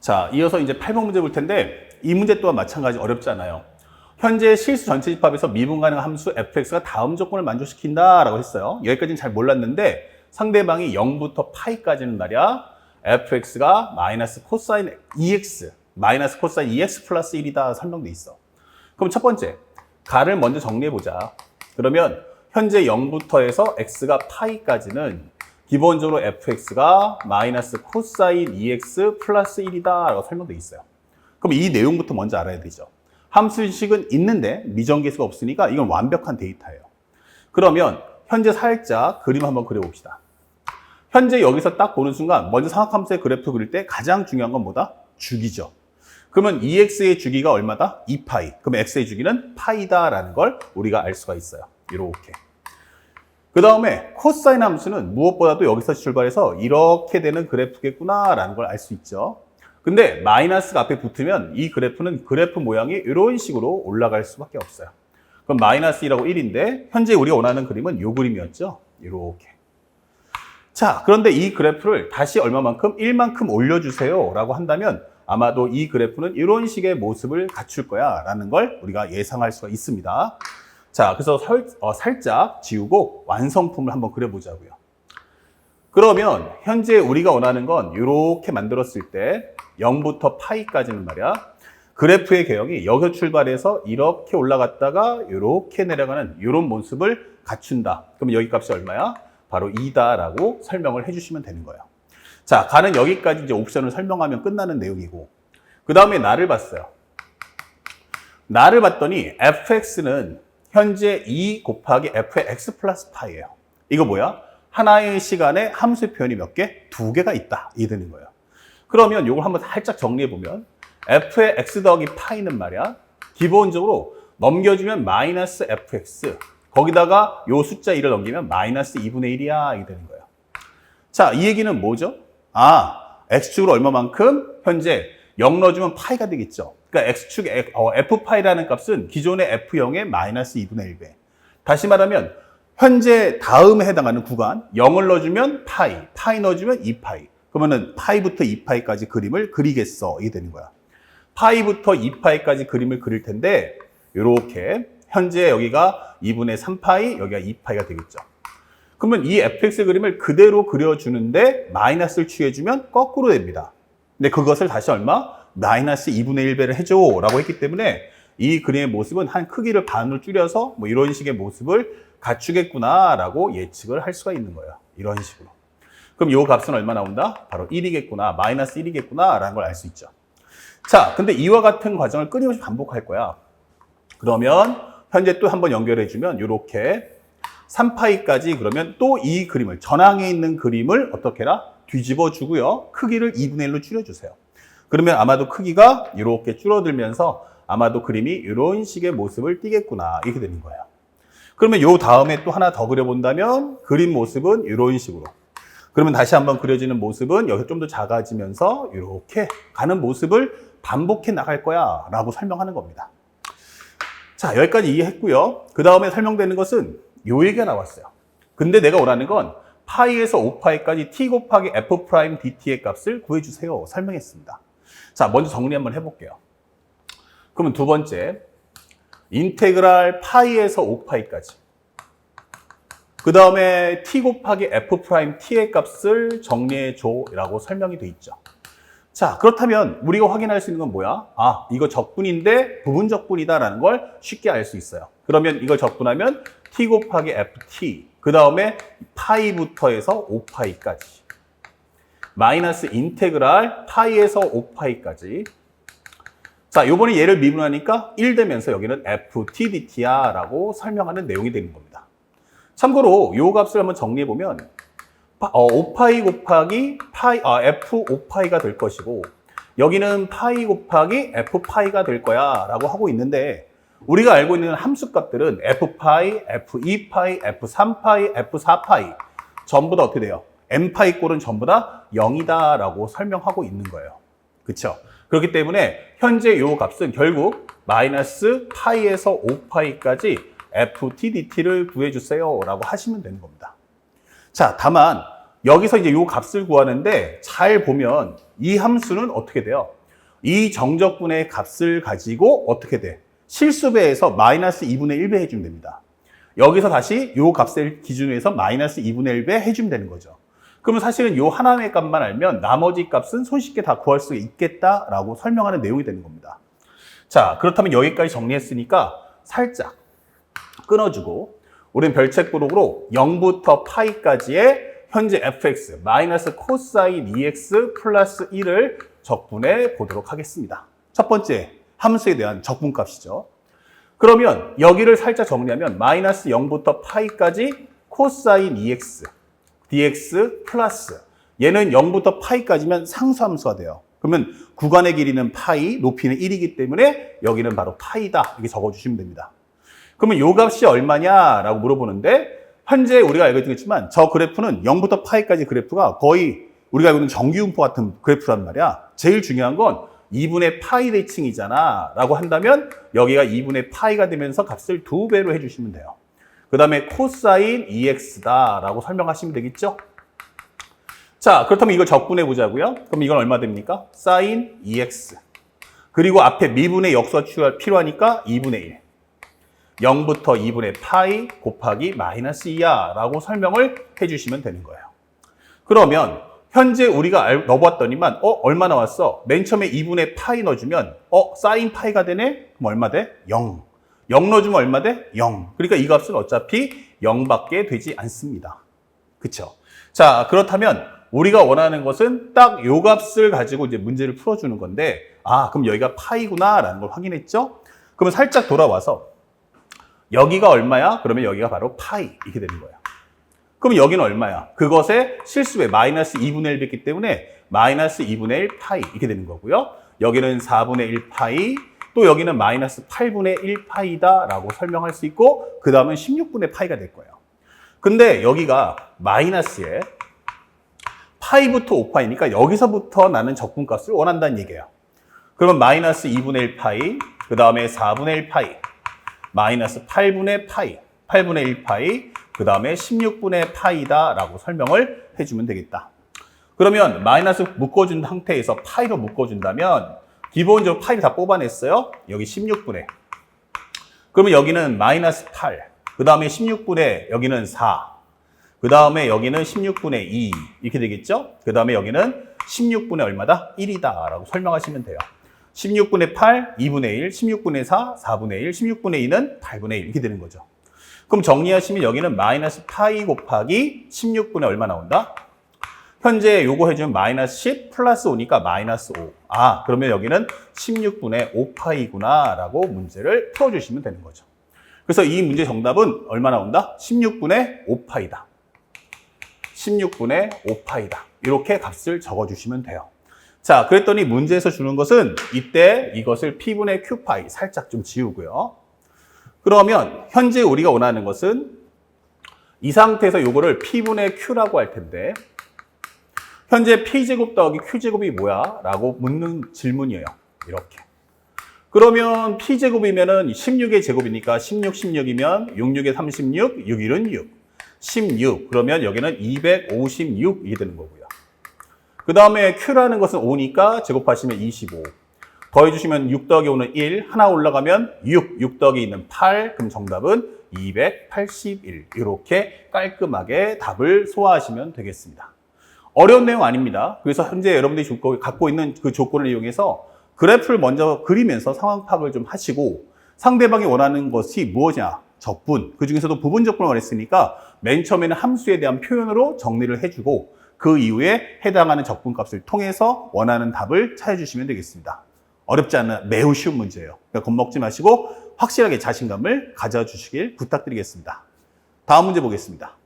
자, 이어서 이제 8번 문제 볼 텐데 이 문제 또한 마찬가지 어렵지 않아요. 현재 실수 전체 집합에서 미분 가능한 함수 fx가 다음 조건을 만족시킨다라고 했어요. 여기까지는 잘 몰랐는데 상대방이 0부터 파이까지는 말이야 fx가 마이너스 코사인 2x 마이너스 코사인 2x 플러스 1이다 설명돼 있어. 그럼 첫 번째 가를 먼저 정리해보자. 그러면 현재 0부터 해서 x가 파이까지는 기본적으로 fx가 마이너스 코사인 2x 플러스 1이다 라고 설명돼 있어요. 그럼 이 내용부터 먼저 알아야 되죠. 함수식은 있는데 미정계수가 없으니까 이건 완벽한 데이터예요. 그러면 현재 살짝 그림 한번 그려봅시다. 현재 여기서 딱 보는 순간 먼저 삼각함수의 그래프 그릴 때 가장 중요한 건 뭐다? 주기죠. 그러면 2x의 주기가 얼마다? 2파이. 그럼 x의 주기는 파이다라는 걸 우리가 알 수가 있어요. 이렇게. 그 다음에 코사인 함수는 무엇보다도 여기서 출발해서 이렇게 되는 그래프겠구나라는 걸 알 수 있죠. 근데 마이너스가 앞에 붙으면 이 그래프는 그래프 모양이 이런 식으로 올라갈 수밖에 없어요. 그럼 마이너스 1하고 1인데 현재 우리가 원하는 그림은 이 그림이었죠. 이렇게. 자, 그런데 이 그래프를 다시 얼마만큼? 1만큼 올려주세요 라고 한다면 아마도 이 그래프는 이런 식의 모습을 갖출 거야 라는 걸 우리가 예상할 수가 있습니다. 자, 그래서 살짝 지우고 완성품을 한번 그려보자고요. 그러면 현재 우리가 원하는 건 이렇게 만들었을 때 0부터 파이까지는 말이야. 그래프의 개형이 여기서 출발해서 이렇게 올라갔다가 이렇게 내려가는 이런 모습을 갖춘다. 그럼 여기 값이 얼마야? 바로 2다라고 설명을 해주시면 되는 거예요. 자, 가는 여기까지 이제 옵션을 설명하면 끝나는 내용이고, 그 다음에 나를 봤어요. 나를 봤더니 fx는 현재 2 곱하기 f의 x 플러스 파이예요. 이거 뭐야? 하나의 시간에 함수 표현이 몇 개? 2개가 있다. 이 되는 거예요. 그러면 이걸 한번 살짝 정리해보면 f의 x 더하기 파이는 말이야. 기본적으로 넘겨주면 마이너스 fx. 거기다가 요 숫자 1을 넘기면 마이너스 2분의 1이야. 이게 되는 거예요. 자, 이 얘기는 뭐죠? x축으로 얼마만큼? 현재 0 넣어주면 파이가 되겠죠. 그러니까 x축 f파이라는 값은 기존의 f0의 마이너스 2분의 1배. 다시 말하면 현재 다음에 해당하는 구간 0을 넣어주면 파이 넣어주면 2파이. 그러면은 파이부터 2파이까지 그림을 그리겠어. 이게 되는 거야. 파이부터 2파이까지 그림을 그릴 텐데 이렇게 현재 여기가 2분의 3파이, 여기가 2파이가 되겠죠. 그러면 이 fx 그림을 그대로 그려주는데 마이너스를 취해주면 거꾸로 됩니다. 근데 그것을 다시 얼마? 마이너스 2분의 1배를 해줘 라고 했기 때문에 이 그림의 모습은 한 크기를 반으로 줄여서 뭐 이런 식의 모습을 갖추겠구나 라고 예측을 할 수가 있는 거예요. 이런 식으로. 그럼 이 값은 얼마 나온다? 바로 1이겠구나, 마이너스 1이겠구나 라는 걸 알 수 있죠. 자, 근데 이와 같은 과정을 끊임없이 반복할 거야. 그러면 현재 또 한번 연결해주면 이렇게 3파이까지 그러면 또 이 그림을, 전항에 있는 그림을 어떻게 해라? 뒤집어 주고요. 크기를 2분의 1로 줄여주세요. 그러면 아마도 크기가 이렇게 줄어들면서 아마도 그림이 이런 식의 모습을 띠겠구나. 이렇게 되는 거예요. 그러면 요 다음에 또 하나 더 그려본다면 그림 모습은 이런 식으로. 그러면 다시 한번 그려지는 모습은 여기서 좀 더 작아지면서 이렇게 가는 모습을 반복해 나갈 거야 라고 설명하는 겁니다. 자, 여기까지 이해했고요. 그 다음에 설명되는 것은 요 얘기가 나왔어요. 근데 내가 원하는 건 파이에서 5파이까지 t 곱하기 f 프라임 dt의 값을 구해주세요. 설명했습니다. 자, 먼저 정리 한번 해볼게요. 그러면 두 번째, 인테그랄 파이에서 5파이까지. 그 다음에 t 곱하기 f 프라임 t의 값을 정리해줘 라고 설명이 돼 있죠. 자, 그렇다면 우리가 확인할 수 있는 건 뭐야? 이거 적분인데 부분 적분이다라는 걸 쉽게 알 수 있어요. 그러면 이걸 적분하면 t 곱하기 ft, 그 다음에 파이부터 해서 5파이까지. 마이너스 인테그랄 파이에서 5파이까지. 자, 요번에 얘를 미분하니까 1 되면서 여기는 ft dt야 라고 설명하는 내용이 되는 겁니다. 참고로 요 값을 한번 정리해보면 5파이 곱하기 f 5파이가 될 것이고 여기는 파이 곱하기 f파이가 될 거야 라고 하고 있는데 우리가 알고 있는 함수값들은 f파이, f2파이, f3파이, f4파이 전부 다 어떻게 돼요? n파이 꼴은 전부 다 0이다 라고 설명하고 있는 거예요. 그쵸? 그렇기 때문에 현재 요 값은 결국 마이너스 파이에서 5파이까지 ft dt를 구해주세요 라고 하시면 되는 겁니다. 자, 다만 여기서 이제 요 값을 구하는데 잘 보면 이 함수는 어떻게 돼요? 이 정적분의 값을 가지고 어떻게 돼? 실수배에서 마이너스 2분의 1배 해주면 됩니다. 여기서 다시 요 값을 기준으로 해서 마이너스 2분의 1배 해주면 되는 거죠. 그러면 사실은 요 하나의 값만 알면 나머지 값은 손쉽게 다 구할 수 있겠다라고 설명하는 내용이 되는 겁니다. 자, 그렇다면 여기까지 정리했으니까 살짝 끊어주고 우리는 별책부록으로 0부터 파이까지의 현재 fx 마이너스 코사인 2x 플러스 1을 적분해 보도록 하겠습니다. 첫 번째 함수에 대한 적분값이죠. 그러면 여기를 살짝 정리하면 마이너스 0부터 파이까지 코사인 2x dx 플러스 얘는 0부터 파이까지면 상수함수가 돼요. 그러면 구간의 길이는 파이, 높이는 1이기 때문에 여기는 바로 파이다 이렇게 적어주시면 됩니다. 그러면 요 값이 얼마냐라고 물어보는데 현재 우리가 알고 있겠지만 저 그래프는 0부터 파이까지 그래프가 거의 우리가 알고 있는 정규분포 같은 그래프란 말이야. 제일 중요한 건 2분의 파이 대칭이잖아 라고 한다면 여기가 2분의 파이가 되면서 값을 2배로 해주시면 돼요. 그 다음에 코사인 2x다 라고 설명하시면 되겠죠? 자, 그렇다면 이걸 적분해 보자고요. 그럼 이건 얼마 됩니까? 사인 2x 그리고 앞에 미분의 역수가 필요하니까 2분의 1 0부터 2분의 파이 곱하기 마이너스 2야 라고 설명을 해주시면 되는 거예요. 그러면 현재 우리가 넣어봤더니만 얼마 나왔어? 맨 처음에 2분의 파이 넣어주면 사인 파이가 되네? 그럼 얼마 돼? 0. 0 넣어주면 얼마 돼? 0. 그러니까 이 값은 어차피 0밖에 되지 않습니다. 그쵸? 자, 그렇다면 우리가 원하는 것은 딱 요 값을 가지고 이제 문제를 풀어주는 건데 그럼 여기가 파이구나 라는 걸 확인했죠? 그러면 살짝 돌아와서 여기가 얼마야? 그러면 여기가 바로 파이 이렇게 되는 거예요. 그럼 여기는 얼마야? 그것의 실수에 마이너스 2분의 1이기 때문에 마이너스 2분의 1 파이 이렇게 되는 거고요. 여기는 4분의 1 파이 또 여기는 마이너스 8분의 1 파이다 라고 설명할 수 있고 그 다음은 16분의 파이가 될 거예요. 근데 여기가 마이너스에 파이부터 5파이니까 여기서부터 나는 적분값을 원한다는 얘기예요. 그러면 마이너스 2분의 1 파이 그 다음에 4분의 1 파이 마이너스 8분의 파이 8분의 1 파이 그 다음에 16분의 파이다 라고 설명을 해주면 되겠다. 그러면 마이너스 묶어준 상태에서 파이로 묶어준다면 기본적으로 파이를 다 뽑아냈어요. 여기 16분의 그러면 여기는 마이너스 8 그 다음에 16분의 여기는 4 그 다음에 여기는 16분의 2 이렇게 되겠죠. 그 다음에 여기는 16분의 얼마다? 1이다 라고 설명하시면 돼요. 16분의 8, 2분의 1, 16분의 4, 4분의 1, 16분의 2는 8분의 1 이렇게 되는 거죠. 그럼 정리하시면 여기는 마이너스 파이 곱하기 16분의 얼마 나온다? 현재 요거 해주면 마이너스 10 플러스 5니까 마이너스 5. 그러면 여기는 16분의 5파이구나 라고 문제를 풀어주시면 되는 거죠. 그래서 이 문제 정답은 얼마 나온다? 16분의 5파이다. 16분의 5파이다. 이렇게 값을 적어주시면 돼요. 자, 그랬더니 문제에서 주는 것은 이때 이것을 P분의 Q파이 살짝 좀 지우고요. 그러면 현재 우리가 원하는 것은 이 상태에서 이거를 P분의 Q라고 할 텐데 현재 P제곱 더하기 Q제곱이 뭐야? 라고 묻는 질문이에요. 이렇게. 그러면 P제곱이면은 16의 제곱이니까 16, 16이면 6, 6에 36, 6, 1은 6. 16. 그러면 여기는 256이 되는 거고요. 그 다음에 Q라는 것은 5니까 제곱하시면 25. 더해주시면 6 더하기 5는 1. 하나 올라가면 6 더하기 2는 8. 그럼 정답은 281. 이렇게 깔끔하게 답을 소화하시면 되겠습니다. 어려운 내용 아닙니다. 그래서 현재 여러분들이 갖고 있는 그 조건을 이용해서 그래프를 먼저 그리면서 상황 파악을 좀 하시고 상대방이 원하는 것이 무엇이냐? 적분. 그 중에서도 부분 적분을 원했으니까 맨 처음에는 함수에 대한 표현으로 정리를 해주고 그 이후에 해당하는 적분값을 통해서 원하는 답을 찾아주시면 되겠습니다. 어렵지 않은 매우 쉬운 문제예요. 그러니까 겁먹지 마시고 확실하게 자신감을 가져주시길 부탁드리겠습니다. 다음 문제 보겠습니다.